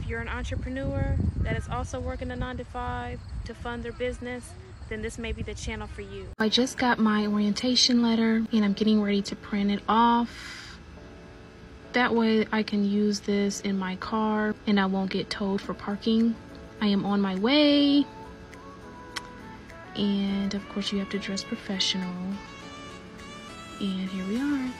if you're an entrepreneur that is also working a 9 to 5 to fund their business, then this may be the channel for you. I just got my orientation letter and I'm getting ready to print it off. That way I can use this in my car and I won't get towed for parking. I am on my way. And of course you have to dress professional. And here we are.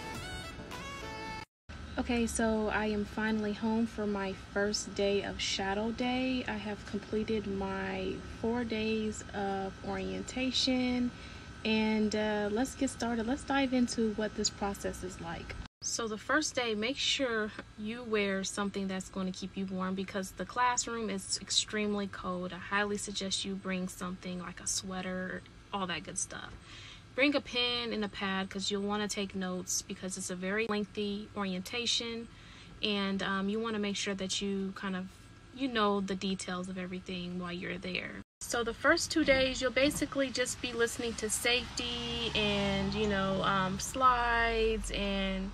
Okay, so I am finally home for my first day of shadow day. I have completed my 4 days of orientation, and let's get started. Let's dive into what this process is like. So the first day, make sure you wear something that's going to keep you warm because the classroom is extremely cold. I highly suggest you bring something like a sweater, all that good stuff. Bring a pen and a pad because you'll want to take notes because it's a very lengthy orientation, and you want to make sure that you know the details of everything while you're there. So the first 2 days you'll basically just be listening to safety and slides and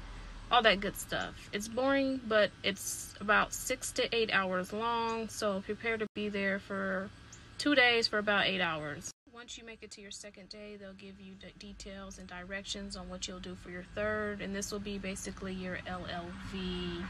all that good stuff. It's boring, but it's about 6 to 8 hours long, so prepare to be there for 2 days for about 8 hours. Once you make it to your second day, they'll give you details and directions on what you'll do for your third, and this will be basically your LLV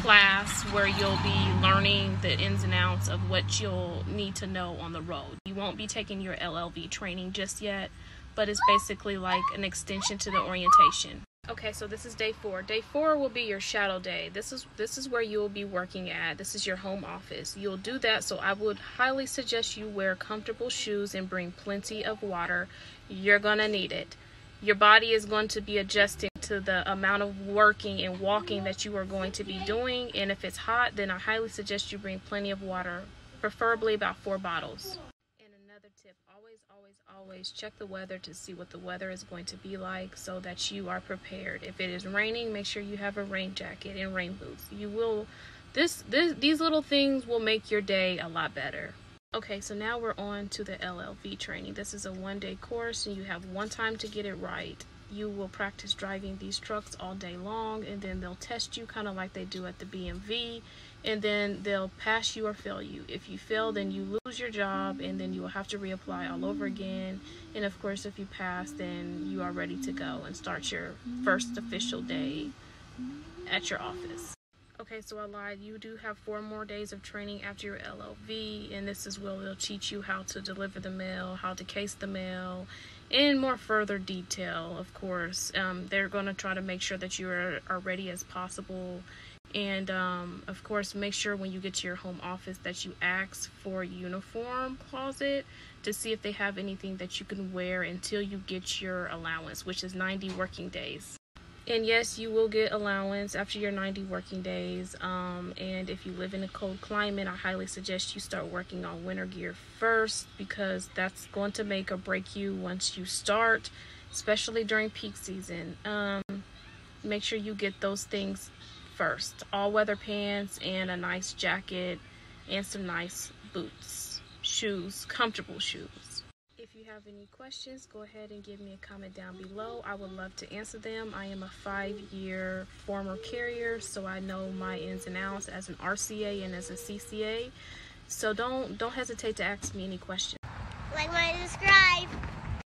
class where you'll be learning the ins and outs of what you'll need to know on the road. You won't be taking your LLV training just yet, but it's basically like an extension to the orientation. Okay, so this is day 4. Day 4 will be your shadow day. This is where you'll be working at. This is your home office. You'll do that, so I would highly suggest you wear comfortable shoes and bring plenty of water. You're gonna need it. Your body is going to be adjusting to the amount of working and walking that you are going to be doing, and if it's hot, then I highly suggest you bring plenty of water, preferably about 4 bottles. Another tip, always check the weather to see what the weather is going to be like so that you are prepared. If it is raining, make sure you have a rain jacket and rain boots. These little things will make your day a lot better. Okay, so now we're on to the LLV training. This is a 1-day course and you have 1 time to get it right. You will practice driving these trucks all day long, and then they'll test you kind of like they do at the BMV, and then they'll pass you or fail you. If you fail, then you lose your job, and then you will have to reapply all over again. And of course, if you pass, then you are ready to go and start your first official day at your office. Okay, so I lied. You do have 4 more days of training after your LLV, and this is where they'll teach you how to deliver the mail, how to case the mail, in more further detail, of course. They're going to try to make sure that you are ready as possible. And of course, make sure when you get to your home office that you ask for a uniform closet to see if they have anything that you can wear until you get your allowance, which is 90 working days. And yes, you will get allowance after your 90 working days. And if you live in a cold climate, I highly suggest you start working on winter gear first, because that's going to make or break you once you start, especially during peak season. Make sure you get those things first. All weather pants and a nice jacket and some nice boots, shoes, comfortable shoes. If you have any questions, go ahead and give me a comment down below. I would love to answer them. I am a 5-year former carrier, so I know my ins and outs as an RCA and as a CCA. So don't hesitate to ask me any questions. Like, subscribe.